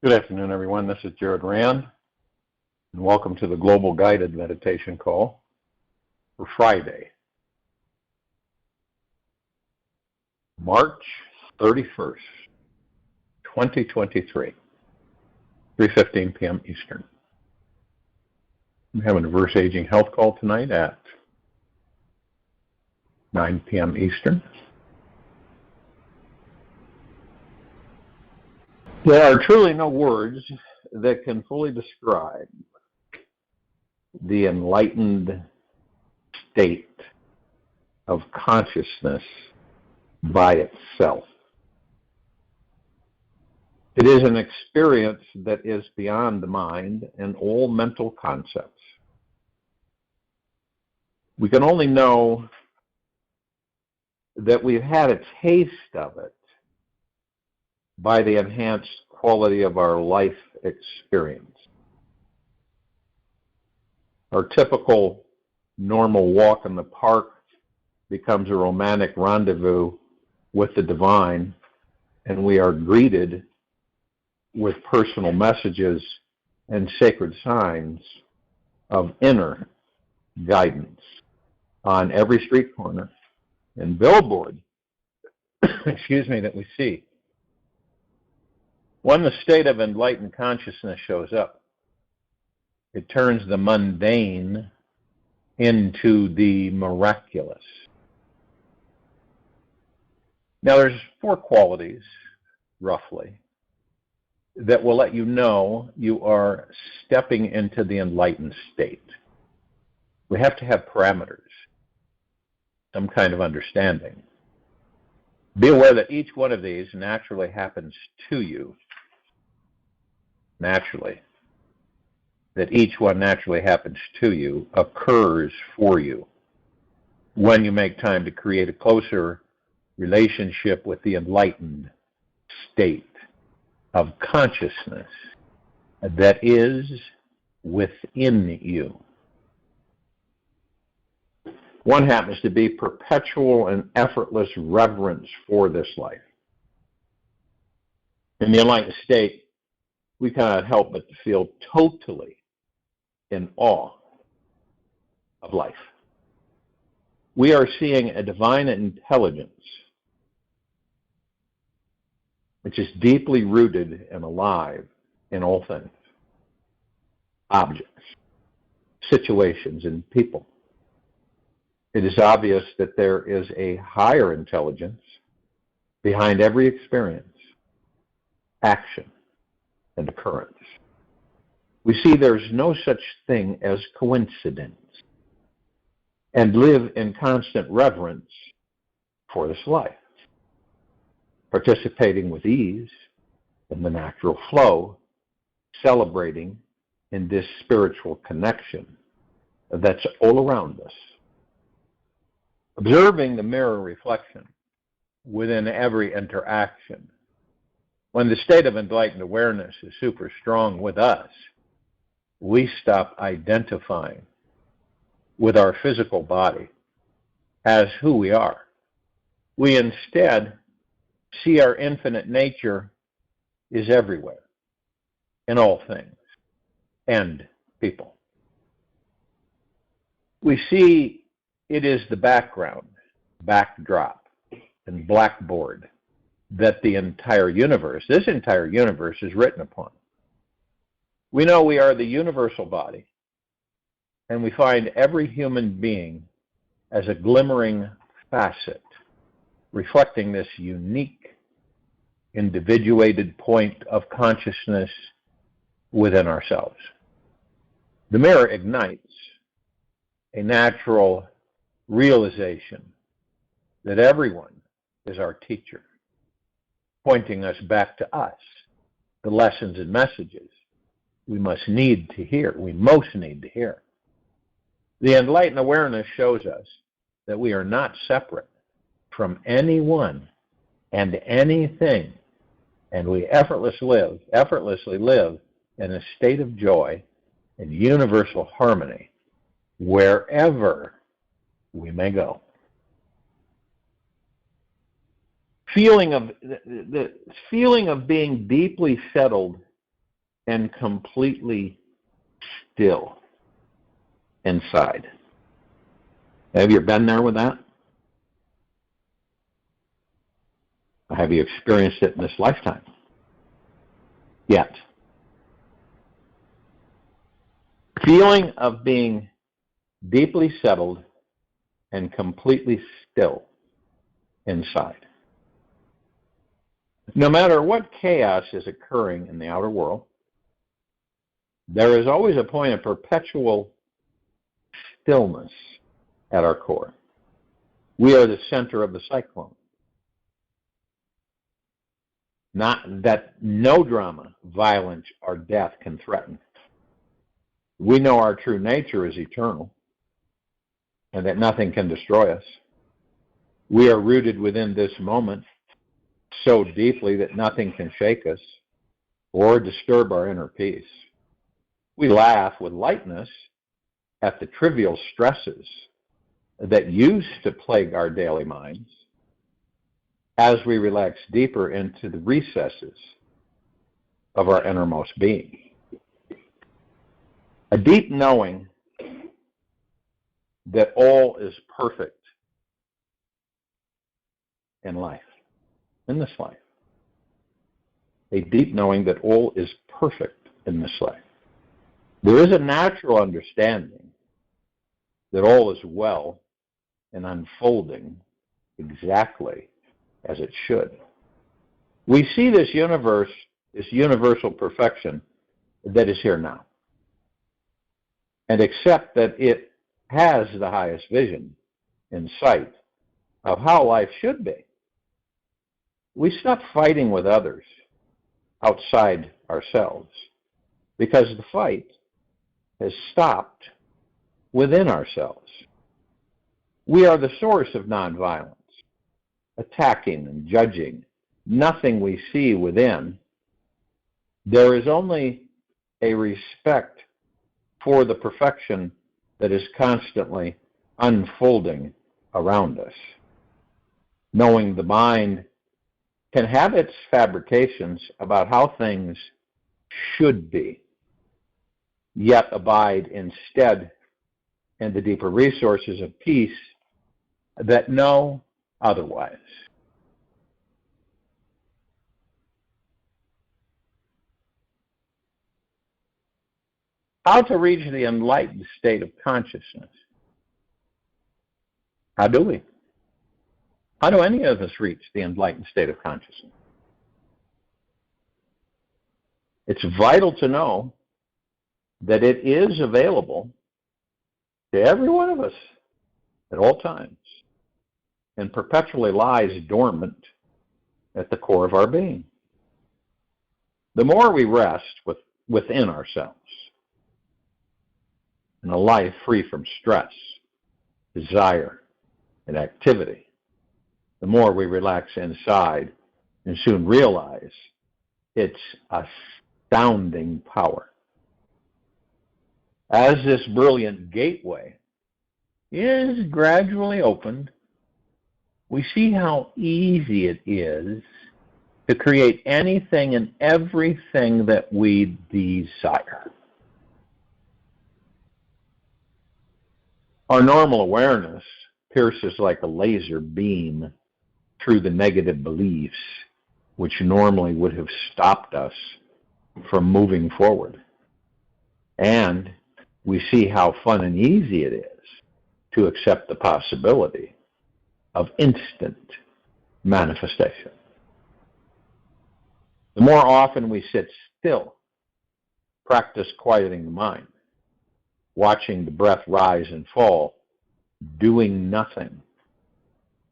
Good afternoon, everyone. This is Jared Rand, and welcome to the Global Guided Meditation Call for Friday, March 31st, 2023, 3:15 p.m. Eastern. We have a diverse aging health call tonight at 9 p.m. Eastern. There are truly no words that can fully describe the enlightened state of consciousness by itself. It is an experience that is beyond the mind and all mental concepts. We can only know that we've had a taste of it by the enhanced quality of our life experience. Our typical normal walk in the park becomes a romantic rendezvous with the divine, and we are greeted with personal messages and sacred signs of inner guidance on every street corner and billboard that we see. When the state of enlightened consciousness shows up, it turns the mundane into the miraculous. Now, there's 4 qualities, roughly, that will let you know you are stepping into the enlightened state. We have to have parameters, some kind of understanding. Be aware that each one of these naturally happens to you. Naturally. That each one naturally happens to you, occurs for you, when you make time to create a closer relationship with the enlightened state of consciousness that is within you. One happens to be perpetual and effortless reverence for this life. In the enlightened state, we cannot help but to feel totally in awe of life. We are seeing a divine intelligence which is deeply rooted and alive in all things, objects, situations, and people. It is obvious that there is a higher intelligence behind every experience, action, and occurrence. We see there's no such thing as coincidence and live in constant reverence for this life, participating with ease in the natural flow, celebrating in this spiritual connection that's all around us. Observing the mirror reflection within every interaction. When the state of enlightened awareness is super strong with us, we stop identifying with our physical body as who we are. We instead see our infinite nature is everywhere, in all things, and people. We see it is the background, backdrop, and blackboard that the entire universe, this entire universe, is written upon. We know we are the universal body, and we find every human being as a glimmering facet, reflecting this unique, individuated point of consciousness within ourselves. The mirror ignites a natural realization that everyone is our teacher, pointing us back to us, the lessons and messages we most need to hear. The enlightened awareness shows us that we are not separate from anyone and anything, and we effortlessly live in a state of joy and universal harmony wherever we may go. The feeling of being deeply settled and completely still inside. Have you been there with that? Or have you experienced it in this lifetime? Yet. Feeling of being deeply settled and completely still inside. No matter what chaos is occurring in the outer world, there is always a point of perpetual stillness at our core. We are the center of the cyclone. Not that no drama, violence, or death can threaten. We know our true nature is eternal and that nothing can destroy us. We are rooted within this moment so deeply that nothing can shake us or disturb our inner peace. We laugh with lightness at the trivial stresses that used to plague our daily minds as we relax deeper into the recesses of our innermost being. A deep knowing that all is perfect in life, in this life. A deep knowing that all is perfect in this life. There is a natural understanding that all is well and unfolding exactly as it should. We see this universe, this universal perfection that is here now, and accept that it has the highest vision in sight of how life should be. We stop fighting with others outside ourselves because the fight has stopped within ourselves. We are the source of nonviolence, attacking and judging nothing we see within. There is only a respect for the perfection that is constantly unfolding around us. Knowing the mind can have its fabrications about how things should be, yet abide instead in the deeper resources of peace that know otherwise. How to reach the enlightened state of consciousness? How do we? How do any of us reach the enlightened state of consciousness? It's vital to know that it is available to every one of us at all times and perpetually lies dormant at the core of our being. The more we rest within ourselves in a life free from stress, desire, and activity, the more we relax inside and soon realize its astounding power. As this brilliant gateway is gradually opened, we see how easy it is to create anything and everything that we desire. Our normal awareness pierces like a laser beam through the negative beliefs which normally would have stopped us from moving forward. And we see how fun and easy it is to accept the possibility of instant manifestation. The more often we sit still, practice quieting the mind, watching the breath rise and fall, doing nothing,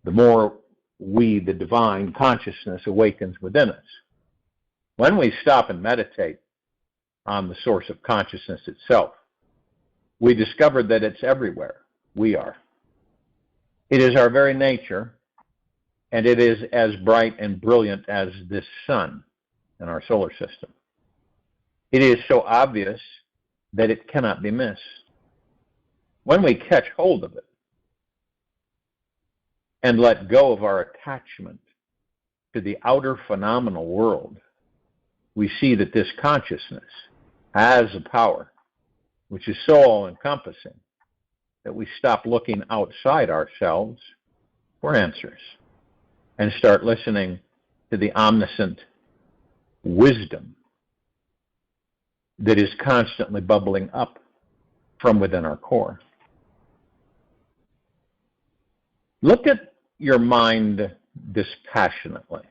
the more we, the divine consciousness, awakens within us. When we stop and meditate on the source of consciousness itself, we discover that it's everywhere we are. It is our very nature, and it is as bright and brilliant as this sun in our solar system. It is so obvious that it cannot be missed. When we catch hold of it and let go of our attachment to the outer phenomenal world, we see that this consciousness has a power which is so all-encompassing that we stop looking outside ourselves for answers and start listening to the omniscient wisdom that is constantly bubbling up from within our core. Look at your mind dispassionately.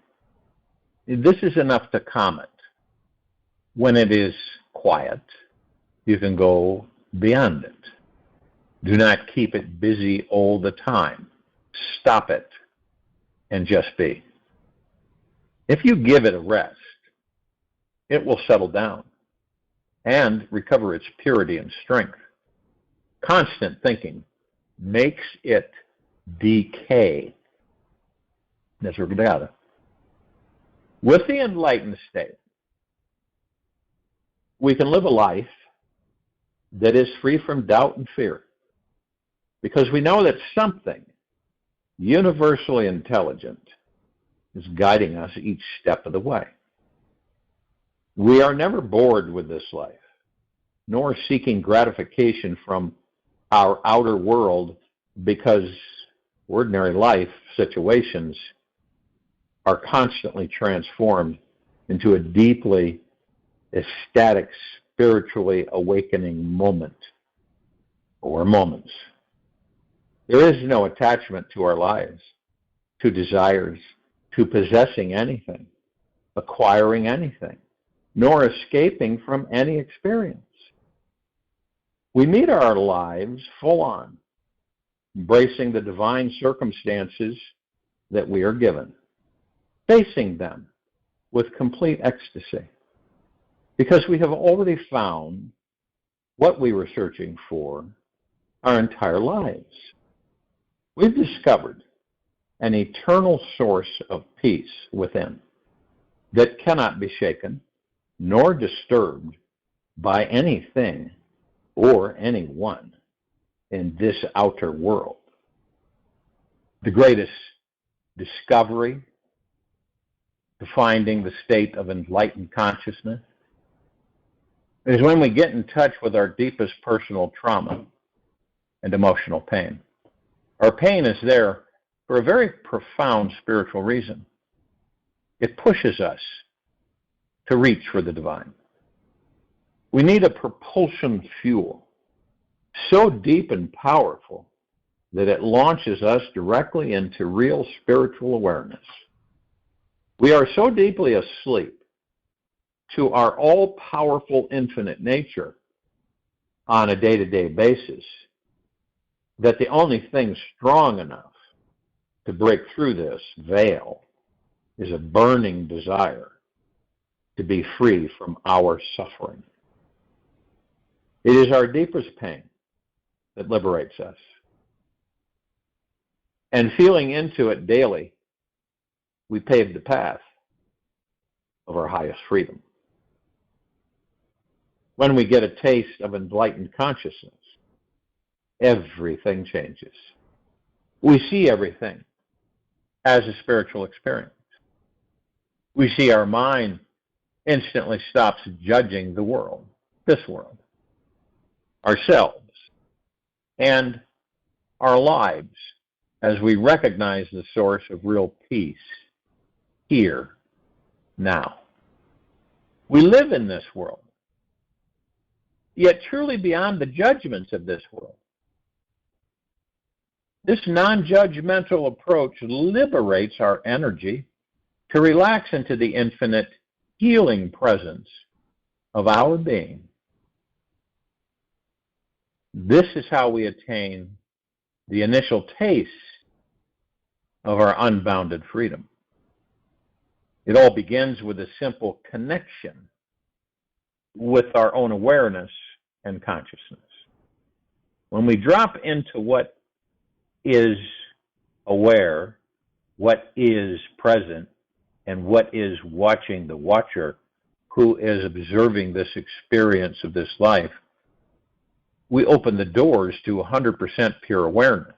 This is enough to comment. When it is quiet, you can go beyond it. Do not keep it busy all the time. Stop it and just be. If you give it a rest, it will settle down and recover its purity and strength. Constant thinking makes it decay. That's what we're together. With the enlightened state, we can live a life that is free from doubt and fear because we know that something universally intelligent is guiding us each step of the way. We are never bored with this life, nor seeking gratification from our outer world because ordinary life situations are constantly transformed into a deeply ecstatic, spiritually awakening moment or moments. There is no attachment to our lives, to desires, to possessing anything, acquiring anything, nor escaping from any experience. We meet our lives full on, embracing the divine circumstances that we are given, facing them with complete ecstasy, because we have already found what we were searching for our entire lives. We've discovered an eternal source of peace within that cannot be shaken nor disturbed by anything or anyone in this outer world. The greatest discovery to finding the state of enlightened consciousness is when we get in touch with our deepest personal trauma and emotional pain. Our pain is there for a very profound spiritual reason. It pushes us to reach for the divine. We need a propulsion fuel so deep and powerful that it launches us directly into real spiritual awareness. We are so deeply asleep to our all-powerful infinite nature on a day-to-day basis that the only thing strong enough to break through this veil is a burning desire to be free from our suffering. It is our deepest pain that liberates us. And feeling into it daily, we pave the path of our highest freedom. When we get a taste of enlightened consciousness, everything changes. We see everything as a spiritual experience. We see our mind instantly stops judging the world, this world, ourselves, and our lives as we recognize the source of real peace here, now. We live in this world, yet truly beyond the judgments of this world. This non-judgmental approach liberates our energy to relax into the infinite healing presence of our being. This is how we attain the initial taste of our unbounded freedom. It all begins with a simple connection with our own awareness and consciousness. When we drop into what is aware, what is present, and what is watching the watcher who is observing this experience of this life, we open the doors to 100% pure awareness,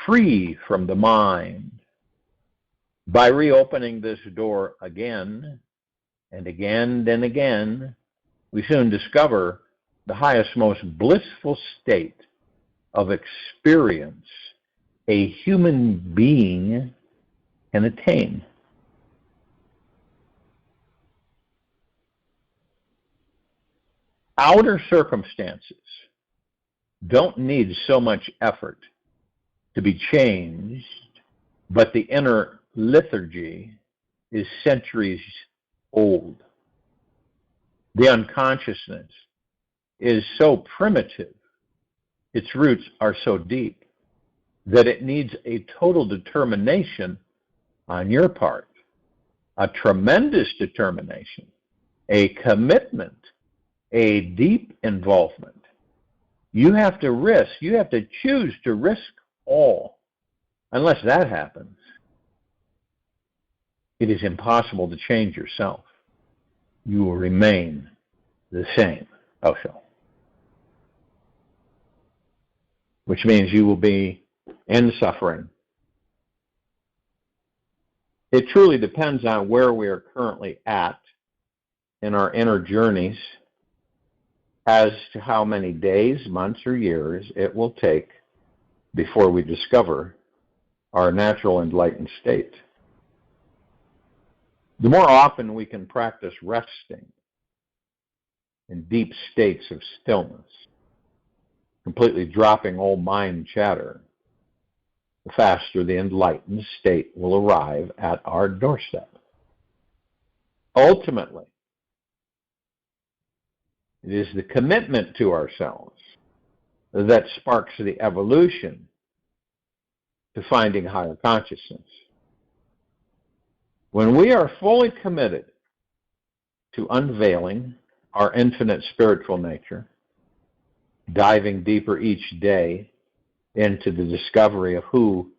free from the mind. By reopening this door again and again, we soon discover the highest, most blissful state of experience a human being can attain. Outer circumstances don't need so much effort to be changed, but the inner liturgy is centuries old. The unconsciousness is so primitive, its roots are so deep, that it needs a total determination on your part, a tremendous determination, a commitment, a deep involvement. You have to risk, you have to choose to risk all. Unless that happens, it is impossible to change yourself. You will remain the same, Osho. Which means you will be in suffering. It truly depends on where we are currently at in our inner journeys as to how many days, months, or years it will take before we discover our natural enlightened state. The more often we can practice resting in deep states of stillness, completely dropping all mind chatter, the faster the enlightened state will arrive at our doorstep. Ultimately, it is the commitment to ourselves that sparks the evolution to finding higher consciousness. When we are fully committed to unveiling our infinite spiritual nature, diving deeper each day into the discovery of who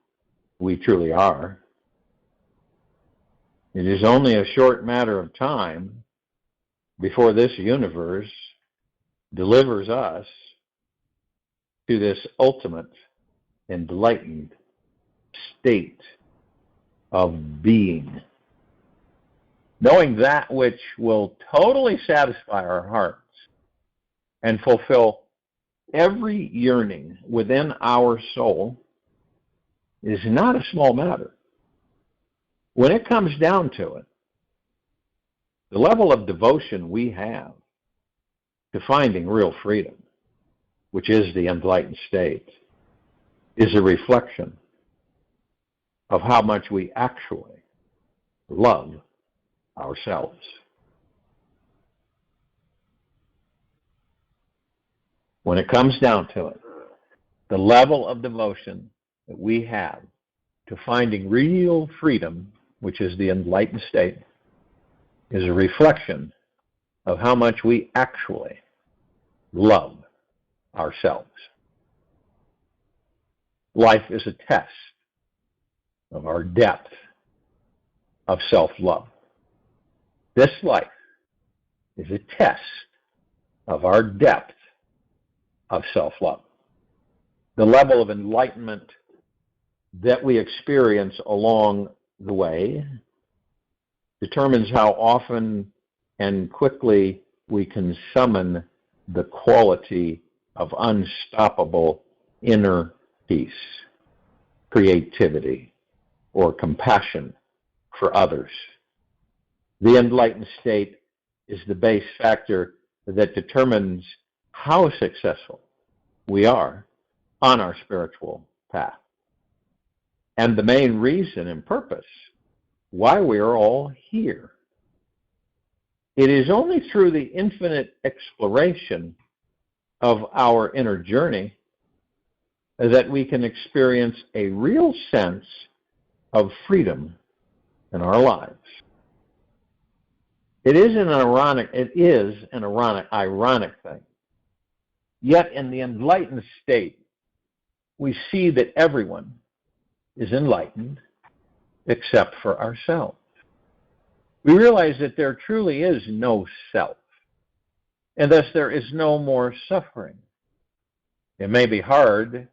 we truly are, it is only a short matter of time before this universe delivers us to this ultimate enlightened state of being. Knowing that which will totally satisfy our hearts and fulfill every yearning within our soul is not a small matter. When it comes down to it, the level of devotion we have to finding real freedom, which is the enlightened state, is a reflection of how much we actually love ourselves. When it comes down to it, the level of devotion that we have to finding real freedom, which is the enlightened state, is a reflection of how much we actually love ourselves. Life is a test of our depth of self-love. This life is a test of our depth of self-love. The level of enlightenment that we experience along the way determines how often and quickly we can summon the quality of unstoppable inner peace, creativity, or compassion for others. The enlightened state is the base factor that determines how successful we are on our spiritual path, and the main reason and purpose why we are all here. It is only through the infinite exploration of our inner journey that we can experience a real sense of freedom in our lives. It is an ironic thing. Yet in the enlightened state, we see that everyone is enlightened except for ourselves. We realize that there truly is no self, and thus there is no more suffering. It may be hard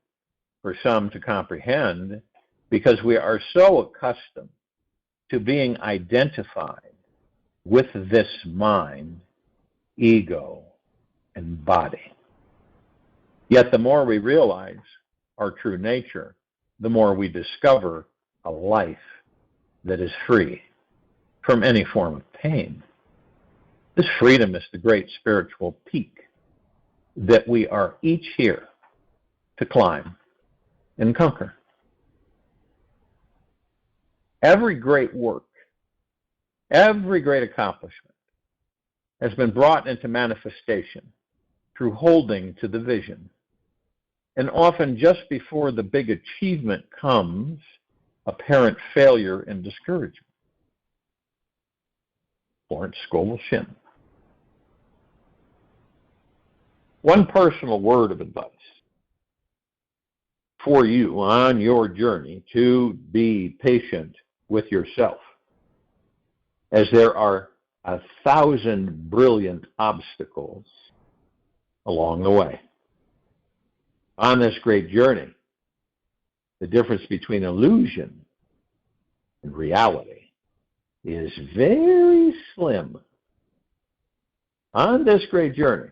for some to comprehend because we are so accustomed to being identified with this mind, ego, and body. Yet the more we realize our true nature, the more we discover a life that is free from any form of pain. This freedom is the great spiritual peak that we are each here to climb and conquer. Every great work, every great accomplishment has been brought into manifestation through holding to the vision. And often just before the big achievement comes, apparent failure and discouragement. Florence Scovel Shinn. One personal word of advice for you on your journey to be patient with yourself, as there are 1,000 brilliant obstacles along the way. On this great journey, the difference between illusion and reality is very slim. On this great journey,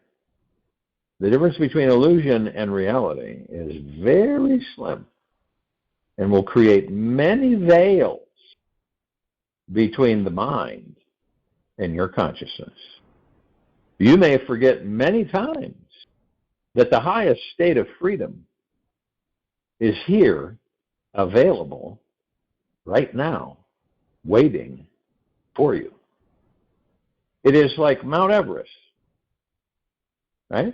the difference between illusion and reality is very slim and will create many veils between the mind and your consciousness. You may forget many times that the highest state of freedom is here, available, right now, waiting for you. It is like Mount Everest, right?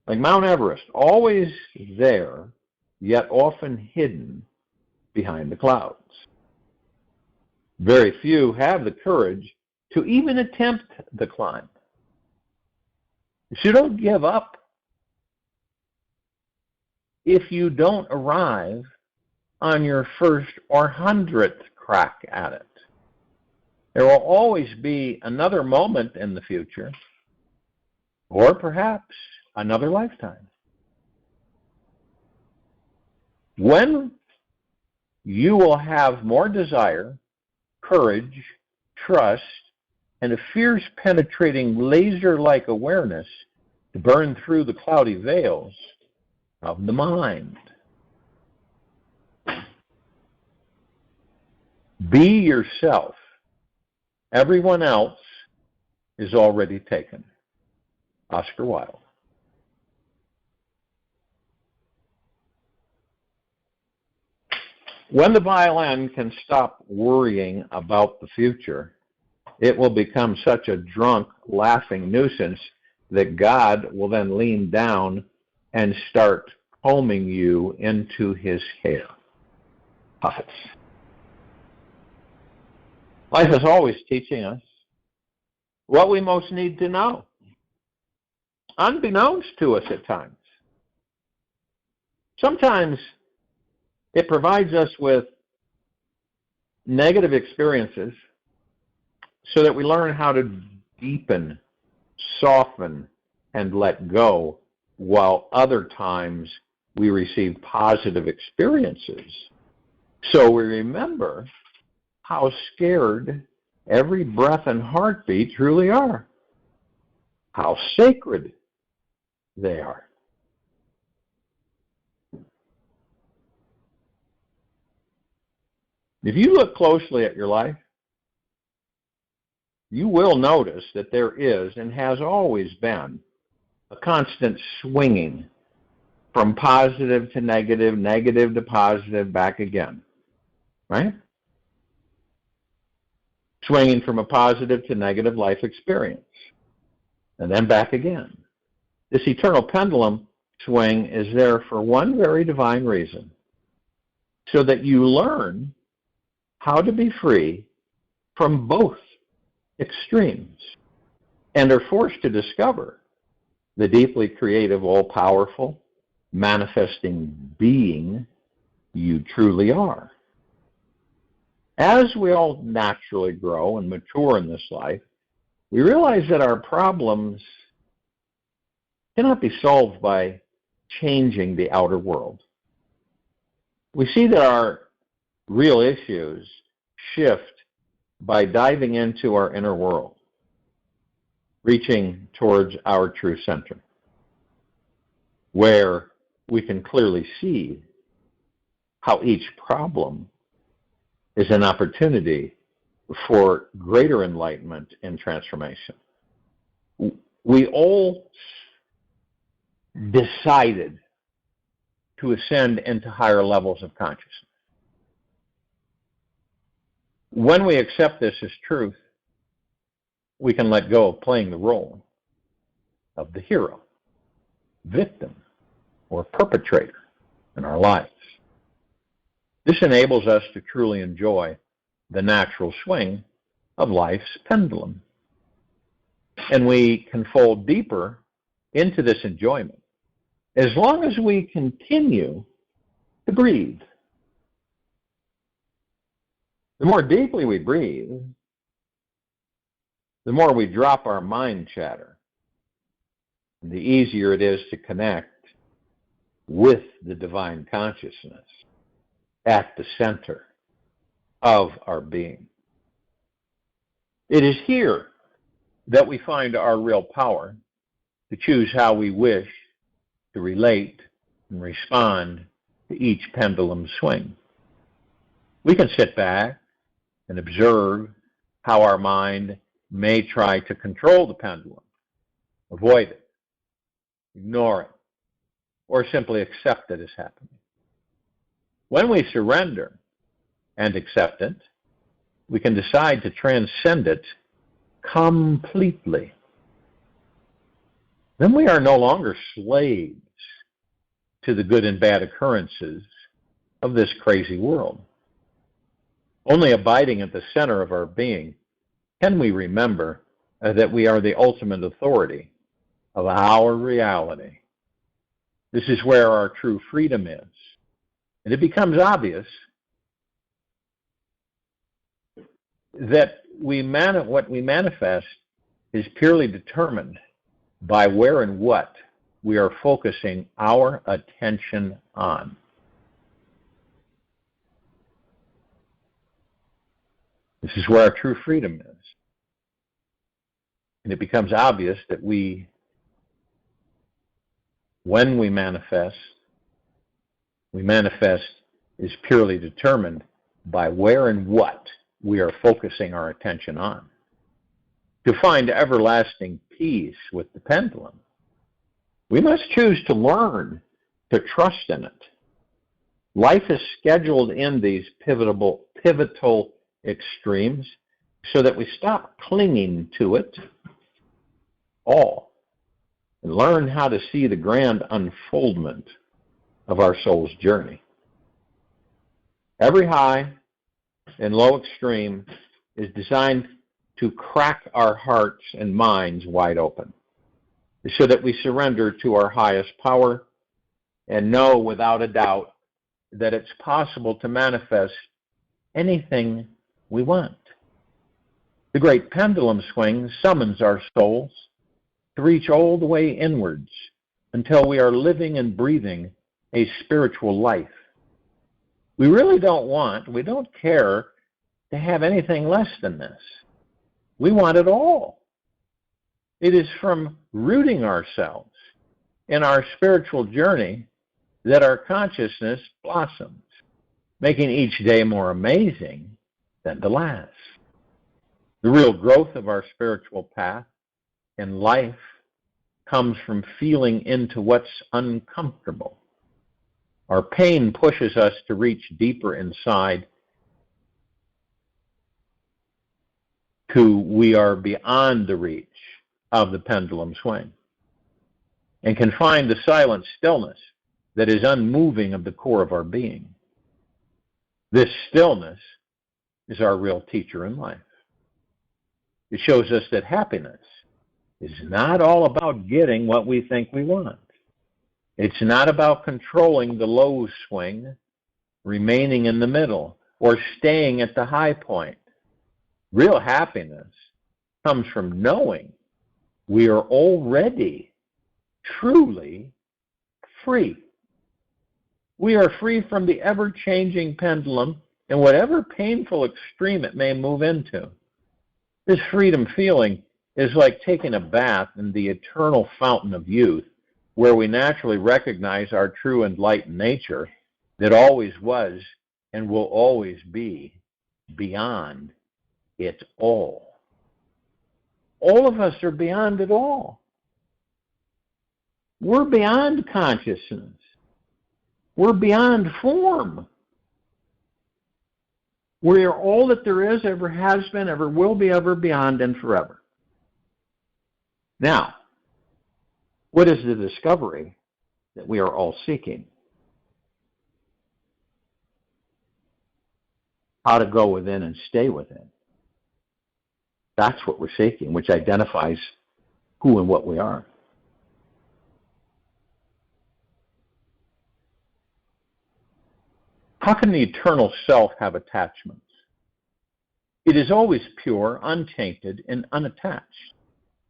Like Mount Everest, always there, yet often hidden behind the clouds. Very few have the courage to even attempt the climb. So don't give up if you don't arrive on your first or 100th crack at it. There will always be another moment in the future, or perhaps another lifetime, when you will have more desire, courage, trust, and a fierce, penetrating, laser-like awareness to burn through the cloudy veils of the mind. Be yourself. Everyone else is already taken. Oscar Wilde. When the violin can stop worrying about the future, it will become such a drunk, laughing nuisance that God will then lean down and start combing you into his hair. Life is always teaching us what we most need to know, unbeknownst to us at times. Sometimes it provides us with negative experiences so that we learn how to deepen, soften, and let go, while other times we receive positive experiences. So we remember how scared every breath and heartbeat truly are, how sacred they are. If you look closely at your life, you will notice that there is and has always been a constant swinging from positive to negative, negative to positive, back again, right? Swinging from a positive to negative life experience, and then back again. This eternal pendulum swing is there for one very divine reason, so that you learn how to be free from both extremes and are forced to discover the deeply creative, all-powerful, manifesting being you truly are. As we all naturally grow and mature in this life, we realize that our problems cannot be solved by changing the outer world. We see that our real issues shift by diving into our inner world, reaching towards our true center, where we can clearly see how each problem is an opportunity for greater enlightenment and transformation. We all decided to ascend into higher levels of consciousness. When we accept this as truth, we can let go of playing the role of the hero, victim, or perpetrator in our lives. This enables us to truly enjoy the natural swing of life's pendulum. And we can fold deeper into this enjoyment as long as we continue to breathe. The more deeply we breathe, the more we drop our mind chatter, and the easier it is to connect with the divine consciousness at the center of our being. It is here that we find our real power to choose how we wish to relate and respond to each pendulum swing. We can sit back and observe how our mind may try to control the pendulum, avoid it, ignore it, or simply accept it as happening. When we surrender and accept it, we can decide to transcend it completely. Then we are no longer slaves to the good and bad occurrences of this crazy world. Only abiding at the center of our being can we remember that we are the ultimate authority of our reality. This is where our true freedom is. And it becomes obvious that what we manifest is purely determined by where and what we are focusing our attention on. This is where our true freedom is. And it becomes obvious that when we manifest is purely determined by where and what we are focusing our attention on. To find everlasting peace with the pendulum, we must choose to learn to trust in it. Life is scheduled in these pivotal extremes so that we stop clinging to it all and learn how to see the grand unfoldment of our soul's journey. Every high and low extreme is designed to crack our hearts and minds wide open so that we surrender to our highest power and know without a doubt that it's possible to manifest anything we want. The great pendulum swing summons our souls to reach all the way inwards until we are living and breathing a spiritual life. We really we don't care to have anything less than this. We want it all. It is from rooting ourselves in our spiritual journey that our consciousness blossoms, making each day more amazing than the last. The real growth of our spiritual path and life comes from feeling into what's uncomfortable. Our pain pushes us to reach deeper inside to we are beyond the reach of the pendulum swing and can find the silent stillness that is unmoving of the core of our being. This stillness is our real teacher in life. It shows us that happiness is not all about getting what we think we want. It's not about controlling the low swing, remaining in the middle, or staying at the high point. Real happiness comes from knowing we are already truly free. We are free from the ever-changing pendulum in whatever painful extreme it may move into. This freedom feeling is like taking a bath in the eternal fountain of youth, where we naturally recognize our true enlightened nature that always was and will always be beyond it all. All of us are beyond it all. We're beyond consciousness. We're beyond form. We are all that there is, ever has been, ever will be, ever beyond, and forever. Now, what is the discovery that we are all seeking? How to go within and stay within. That's what we're seeking, which identifies who and what we are. How can the eternal self have attachments? It is always pure, untainted, and unattached.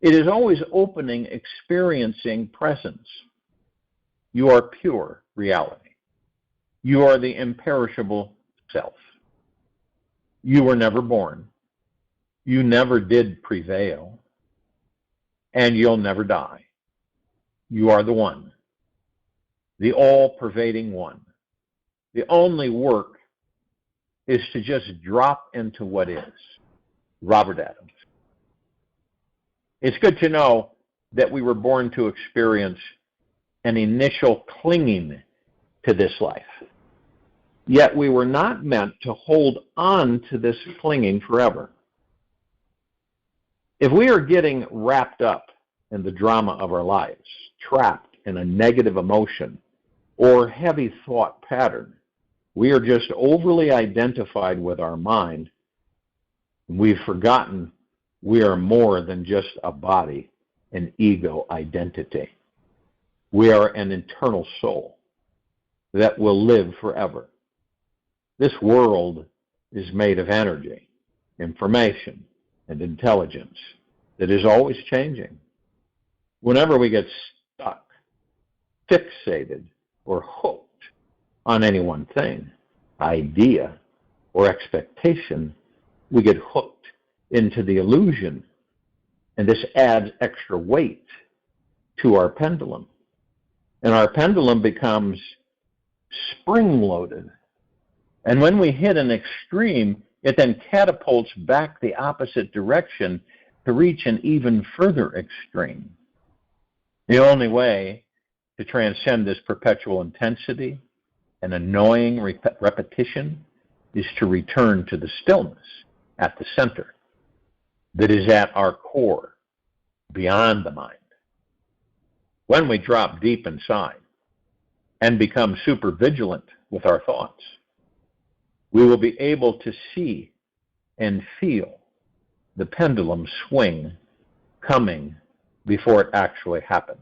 It is always opening, experiencing presence. You are pure reality. You are the imperishable self. You were never born. You never did prevail. And you'll never die. You are the one. The all-pervading one. The only work is to just drop into what is. Robert Adams. It's good to know that we were born to experience an initial clinging to this life. Yet we were not meant to hold on to this clinging forever. If we are getting wrapped up in the drama of our lives, trapped in a negative emotion or heavy thought pattern, we are just overly identified with our mind. We've forgotten we are more than just a body, an ego identity. We are an eternal soul that will live forever. This world is made of energy, information, and intelligence that is always changing. Whenever we get stuck, fixated, or hooked on any one thing, idea, or expectation, we get hooked into the illusion, and this adds extra weight to our pendulum. And our pendulum becomes spring-loaded. And when we hit an extreme, it then catapults back the opposite direction to reach an even further extreme. The only way to transcend this perpetual intensity and annoying repetition is to return to the stillness at the center that is at our core, beyond the mind. When we drop deep inside and become super vigilant with our thoughts, we will be able to see and feel the pendulum swing coming before it actually happens.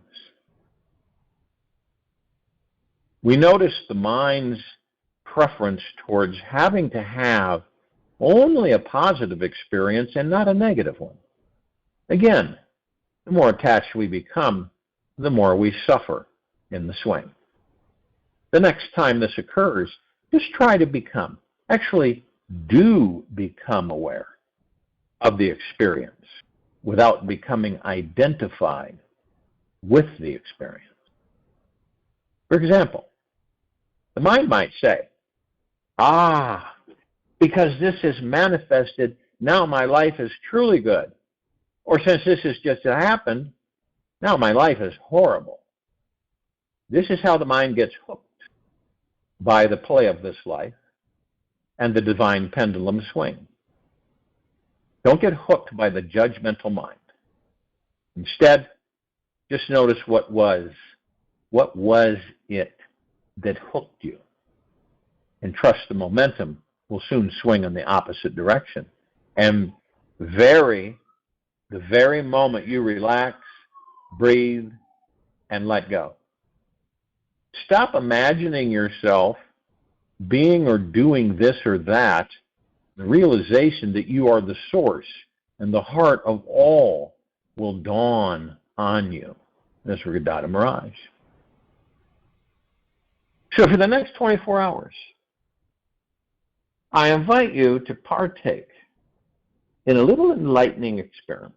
We notice the mind's preference towards having to have only a positive experience and not a negative one. Again, the more attached we become, the more we suffer in the swing. The next time this occurs, just try to become, actually do become aware of the experience without becoming identified with the experience. For example, the mind might say, because this is manifested, now my life is truly good. Or since this has just happened, now my life is horrible. This is how the mind gets hooked by the play of this life and the divine pendulum swing. Don't get hooked by the judgmental mind. Instead, just notice what was. What was it that hooked you? And trust the momentum will soon swing in the opposite direction. And the very moment you relax, breathe, and let go. Stop imagining yourself being or doing this or that. The realization that you are the source and the heart of all will dawn on you. Nisargadatta Mirage. So for the next 24 hours, I invite you to partake in a little enlightening experiment.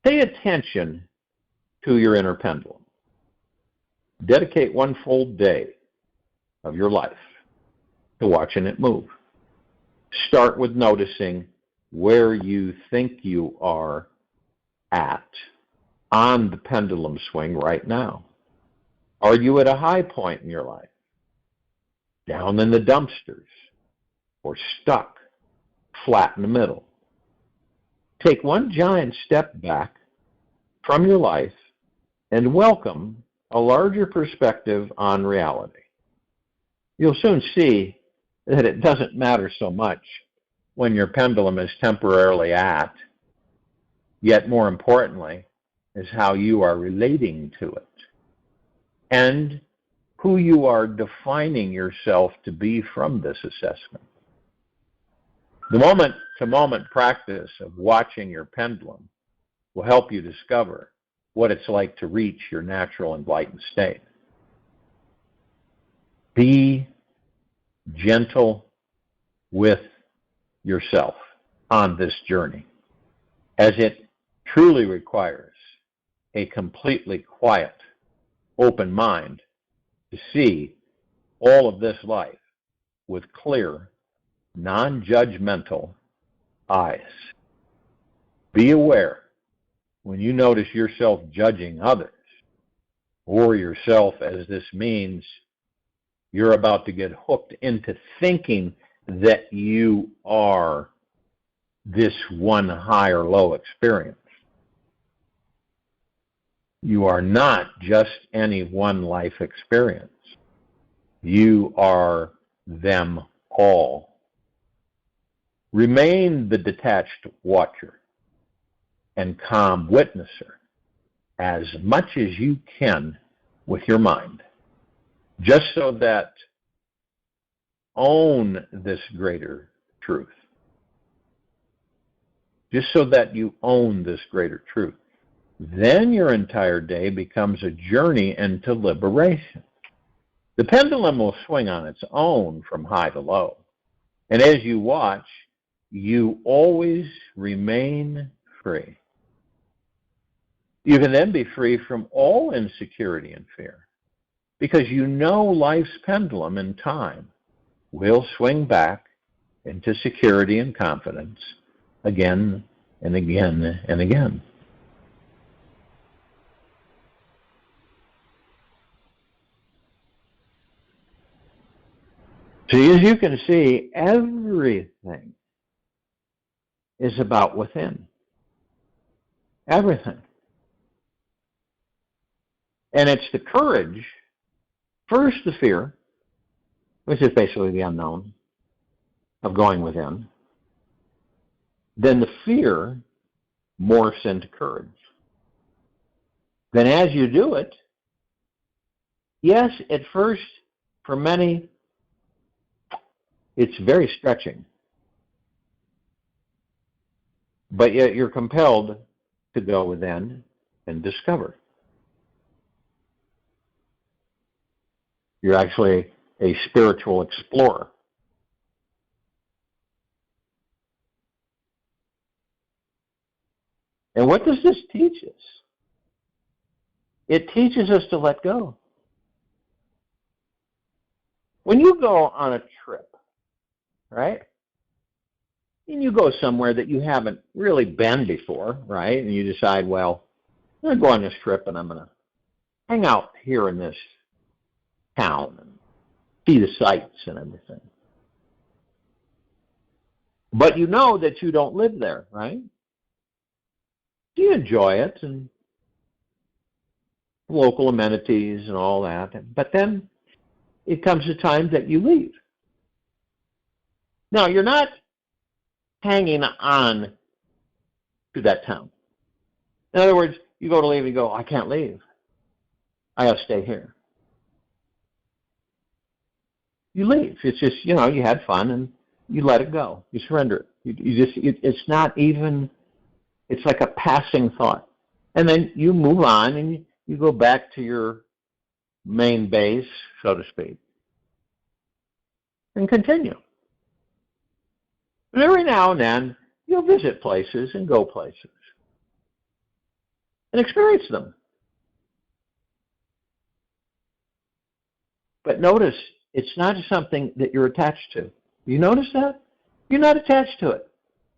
Pay attention to your inner pendulum. Dedicate one full day of your life to watching it move. Start with noticing where you think you are at on the pendulum swing right now. Are you at a high point in your life? Down in the dumpsters? Or stuck flat in the middle? Take one giant step back from your life and welcome a larger perspective on reality. You'll soon see that it doesn't matter so much when your pendulum is temporarily at, yet more importantly, is how you are relating to it and who you are defining yourself to be from this assessment. The moment-to-moment practice of watching your pendulum will help you discover what it's like to reach your natural enlightened state. Be gentle with yourself on this journey, as it truly requires a completely quiet, open mind to see all of this life with clear, non-judgmental eyes. Be aware when you notice yourself judging others or yourself, as this means you're about to get hooked into thinking that you are this one high or low experience. You are not just any one life experience. You are them all. Remain the detached watcher and calm witnesser as much as you can with your mind, just so that own this greater truth. Just so that you own this greater truth. Then your entire day becomes a journey into liberation. The pendulum will swing on its own from high to low. And as you watch, you always remain free. You can then be free from all insecurity and fear, because you know life's pendulum in time will swing back into security and confidence again and again and again. So as you can see, everything is about within. Everything. And it's the courage, first the fear, which is basically the unknown of going within. Then the fear morphs into courage. Then as you do it, yes, at first, for many, it's very stretching. But yet you're compelled to go within and discover. You're actually a spiritual explorer. And what does this teach us? It teaches us to let go. When you go on a trip, right? And you go somewhere that you haven't really been before, right? And you decide, well, I'm going to go on this trip and I'm going to hang out here in this town and see the sights and everything. But you know that you don't live there, right? You enjoy it and local amenities and all that. But then it comes a time that you leave. Now, you're not hanging on to that town. In other words, you go to leave and you go, I can't leave. I got to stay here. You leave. It's just, you had fun and you let it go. You surrender it. It's not even, it's like a passing thought. And then you move on and you go back to your main base, so to speak, and continue. But every now and then, you'll visit places and go places and experience them. But notice, it's not something that you're attached to. You notice that? You're not attached to it.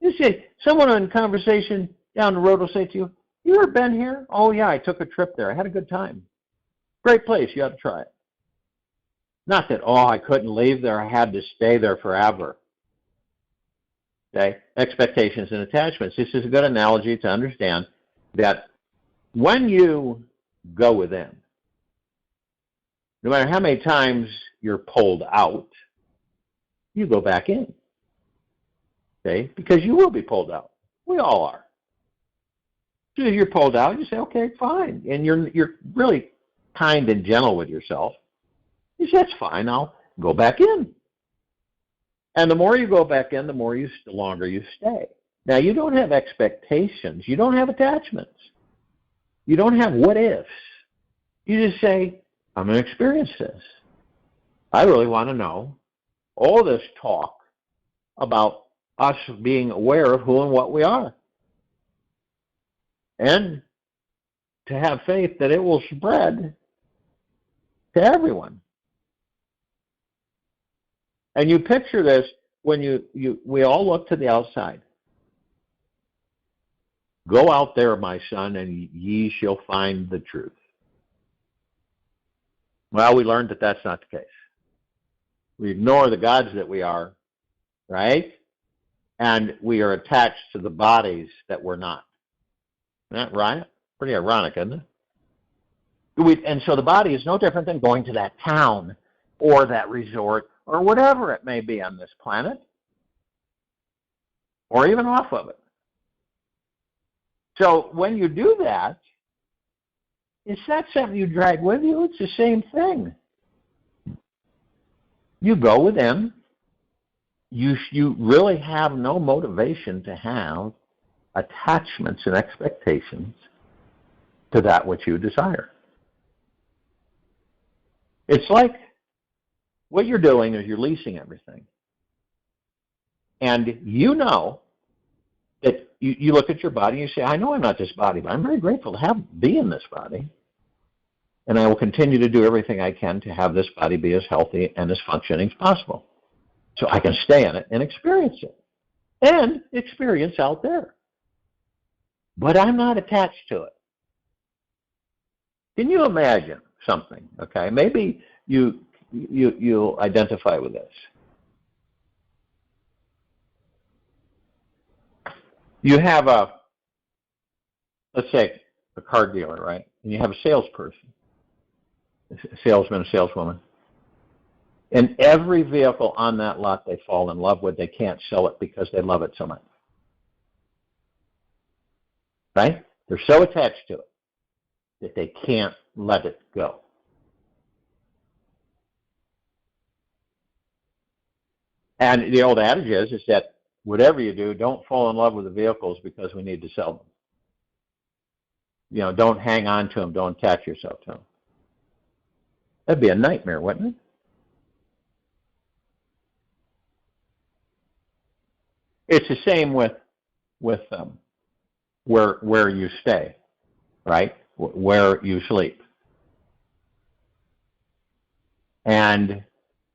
You see, someone in conversation down the road will say to you, you ever been here? Oh, yeah, I took a trip there. I had a good time. Great place. You ought to try it. Not that, oh, I couldn't leave there. I had to stay there forever. Okay? Expectations and attachments. This is a good analogy to understand that when you go within, no matter how many times you're pulled out, you go back in. Okay? Because you will be pulled out. We all are. As soon as you're pulled out, you say, okay, fine. And you're really kind and gentle with yourself. You say, that's fine, I'll go back in. And the more you go back in, the longer you stay. Now, you don't have expectations. You don't have attachments. You don't have what ifs. You just say, I'm going to experience this. I really want to know all this talk about us being aware of who and what we are. And to have faith that it will spread to everyone. And you picture this when we all look to the outside. Go out there, my son, and ye shall find the truth. Well, we learned that that's not the case. We ignore the gods that we are, right? And we are attached to the bodies that we're not. Isn't that right? Pretty ironic, isn't it? And so the body is no different than going to that town or that resort or whatever it may be on this planet, or even off of it. So when you do that, it's not something you drag with you. It's the same thing. You go within. You really have no motivation to have attachments and expectations to that which you desire. It's like what you're doing is you're leasing everything. And you know that you look at your body and you say, I know I'm not this body, but I'm very grateful to be in this body. And I will continue to do everything I can to have this body be as healthy and as functioning as possible. So I can stay in it and experience it. And experience out there. But I'm not attached to it. Can you imagine something? Okay, maybe you'll identify with this. You have let's say, a car dealer, right? And you have a salesperson, a salesman, a saleswoman. And every vehicle on that lot they fall in love with, they can't sell it because they love it so much. Right? They're so attached to it that they can't let it go. And the old adage is that whatever you do, don't fall in love with the vehicles because we need to sell them. You know, don't hang on to them. Don't attach yourself to them. That'd be a nightmare, wouldn't it? It's the same with where you stay, right? Where you sleep. And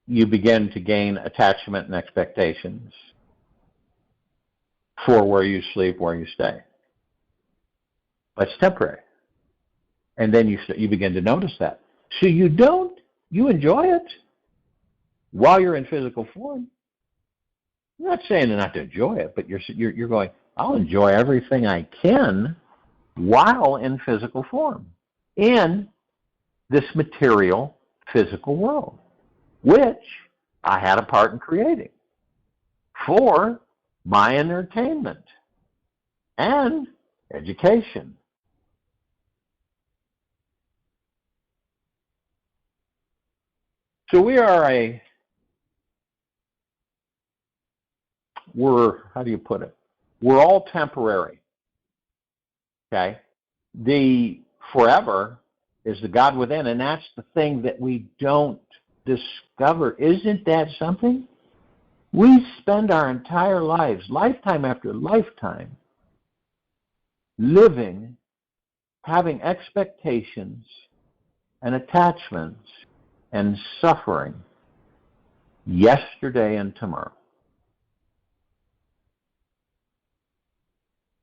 you begin to gain attachment and expectations for where you sleep, where you stay. But it's temporary. And then you begin to notice that. So you enjoy it while you're in physical form. I'm not saying not to enjoy it, but you're going, I'll enjoy everything I can while in physical form, in this material physical world, which I had a part in creating for my entertainment and education. So how do you put it? We're all temporary. Okay? The forever is the God within, and that's the thing that we don't discover. Isn't that something? We spend our entire lives, lifetime after lifetime, living, having expectations and attachments and suffering yesterday and tomorrow.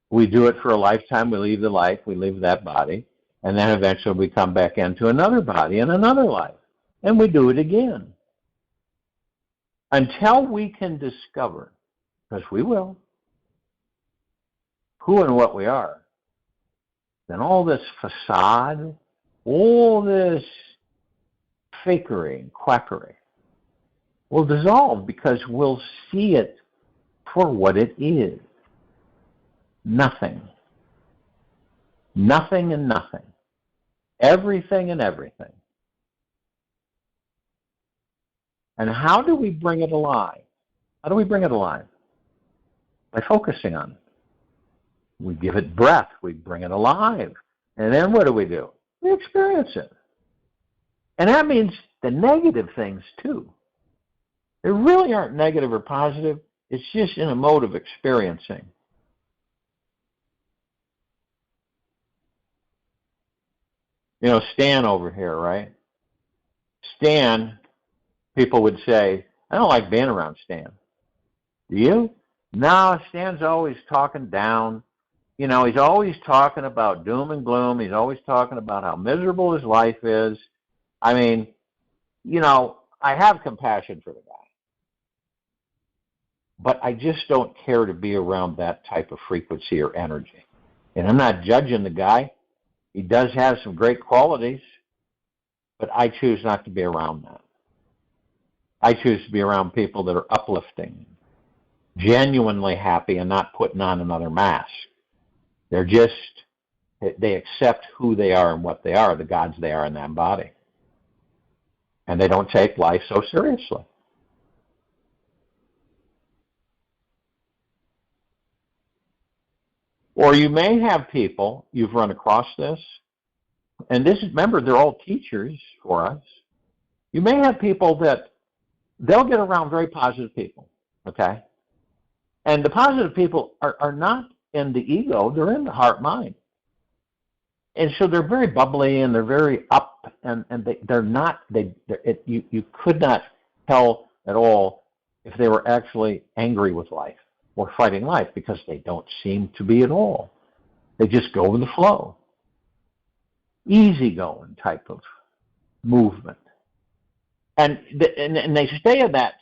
We do it for a lifetime. We leave the life, we leave that body, and then eventually we come back into another body and another life, and we do it again. Until we can discover, because we will, who and what we are, then all this facade, all this fakery and quackery will dissolve, because we'll see it for what it is. Nothing. Nothing and nothing. Everything and everything. And how do we bring it alive? How do we bring it alive? By focusing on it. We give it breath. We bring it alive. And then what do? We experience it. And that means the negative things too. They really aren't negative or positive. It's just in a mode of experiencing. You know, Stan over here, right? Stan, people would say, I don't like being around Stan. Do you? No, Stan's always talking down. You know, he's always talking about doom and gloom. He's always talking about how miserable his life is. I mean, you know, I have compassion for the guy. But I just don't care to be around that type of frequency or energy. And I'm not judging the guy. He does have some great qualities, but I choose not to be around that. I choose to be around people that are uplifting, genuinely happy, and not putting on another mask. They're just, they accept who they are and what they are, the gods they are in that body. And they don't take life so seriously. Or you may have people, you've run across this, and this is, remember, they're all teachers for us. You may have people that they'll get around very positive people, okay? And the positive people are not in the ego, they're in the heart-mind. And so they're very bubbly and they're very up, and they're not, you could not tell at all if they were actually angry with life or fighting life, because they don't seem to be at all. They just go with the flow. Easygoing type of movement. And they stay in that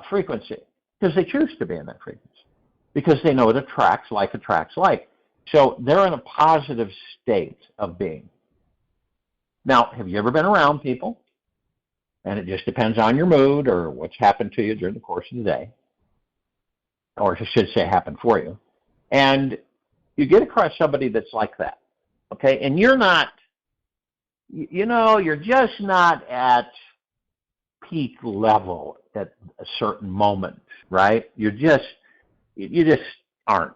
frequency because they choose to be in that frequency, because they know it attracts like. So they're in a positive state of being. Now, have you ever been around people, and it just depends on your mood or what's happened to you during the course of the day, or I should say happened for you, and you get across somebody that's like that, okay, and you're not, you know, you're just not at peak level at a certain moment, right? You just aren't.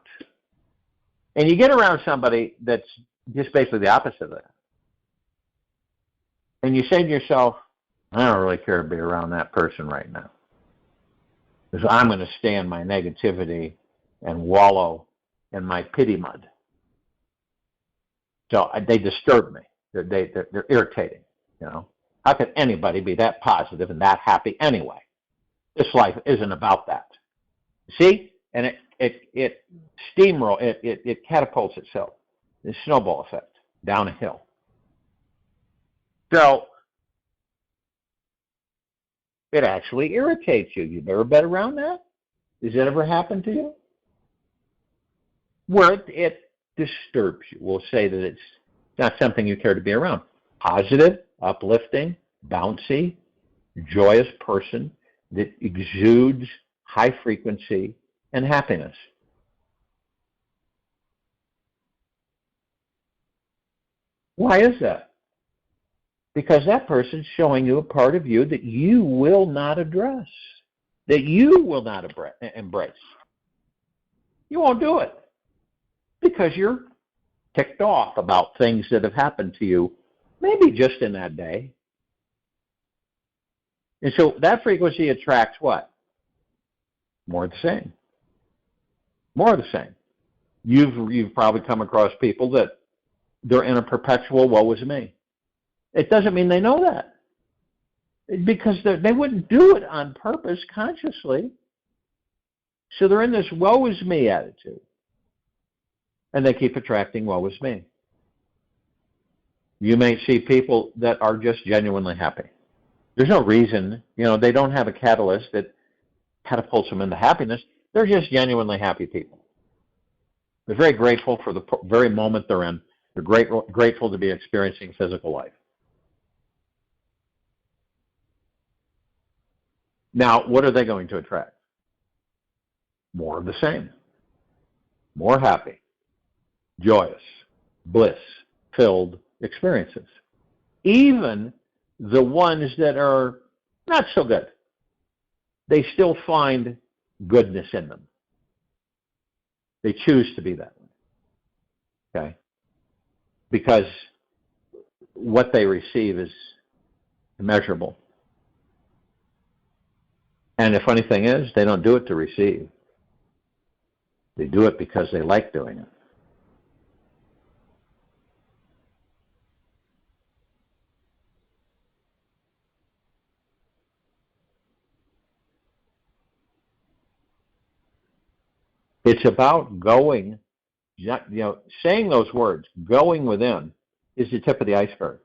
And you get around somebody that's just basically the opposite of that. And you say to yourself, I don't really care to be around that person right now, because I'm going to stay in my negativity and wallow in my pity mud. So they disturb me. They're irritating, you know. How could anybody be that positive and that happy anyway? This life isn't about that. See? And it catapults itself. The snowball effect down a hill. So it actually irritates you. You've never been around that? Has it ever happened to you? Where it disturbs you. We'll say that it's not something you care to be around. Positive, uplifting, bouncy, joyous person that exudes high frequency and happiness. Why is that? Because that person's showing you a part of you that you will not address, that you will not embrace. You won't do it because you're ticked off about things that have happened to you, maybe just in that day. And so that frequency attracts what? More of the same. More of the same. You've probably come across people that they're in a perpetual woe is me. It doesn't mean they know that, because they wouldn't do it on purpose consciously. So they're in this woe is me attitude, and they keep attracting woe is me. You may see people that are just genuinely happy. There's no reason, they don't have a catalyst that catapults them into happiness. They're just genuinely happy people. They're very grateful for the very moment they're in. They're grateful to be experiencing physical life. Now, what are they going to attract? More of the same. More happy, joyous, bliss-filled experiences. Even the ones that are not so good, they still find goodness in them. They choose to be that way. Okay? Because what they receive is immeasurable. And the funny thing is, they don't do it to receive. They do it because they like doing it. It's about going, saying those words, going within, is the tip of the iceberg.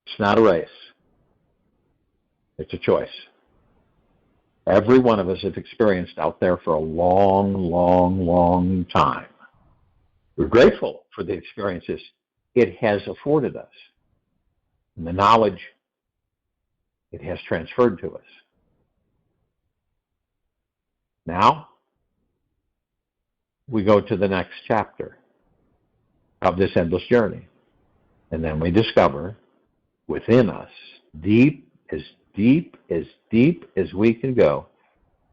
It's not a race. It's a choice. Every one of us has experienced out there for a long, long, long time. We're grateful for the experiences it has afforded us and the knowledge it has transferred to us. Now, we go to the next chapter of this endless journey. And then we discover within us, deep as we can go,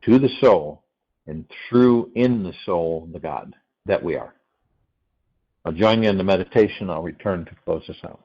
to the soul, and through in the soul, the God that we are. I'll join you in the meditation. I'll return to close this out.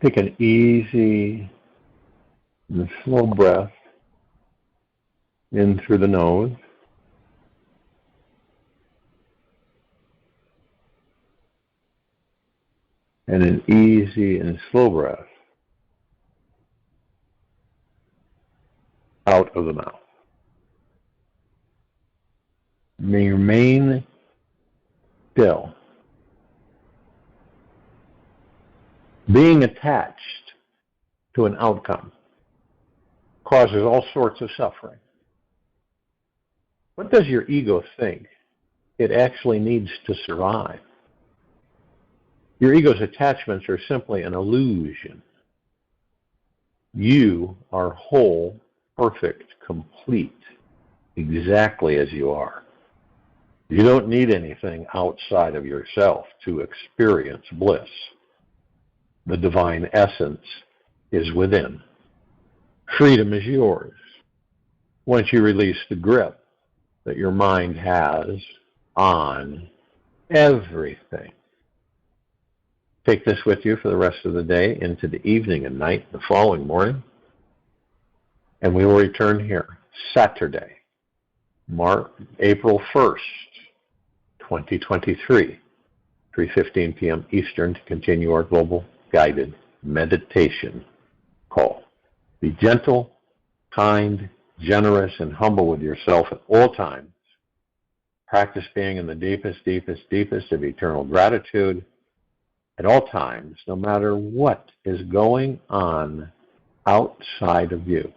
Take an easy and slow breath in through the nose. And an easy and slow breath out of the mouth. Remain still. Being attached to an outcome causes all sorts of suffering. What does your ego think it actually needs to survive? Your ego's attachments are simply an illusion. You are whole, perfect, complete, exactly as you are. You don't need anything outside of yourself to experience bliss. The divine essence is within. Freedom is yours once you release the grip that your mind has on everything. Take this with you for the rest of the day, into the evening and night, the following morning. And we will return here Saturday, April 1st, 2023, 3:15 p.m. Eastern, to continue our global guided meditation call. Be gentle, kind, generous, and humble with yourself at all times. Practice being in the deepest, deepest, deepest of eternal gratitude at all times, no matter what is going on outside of you.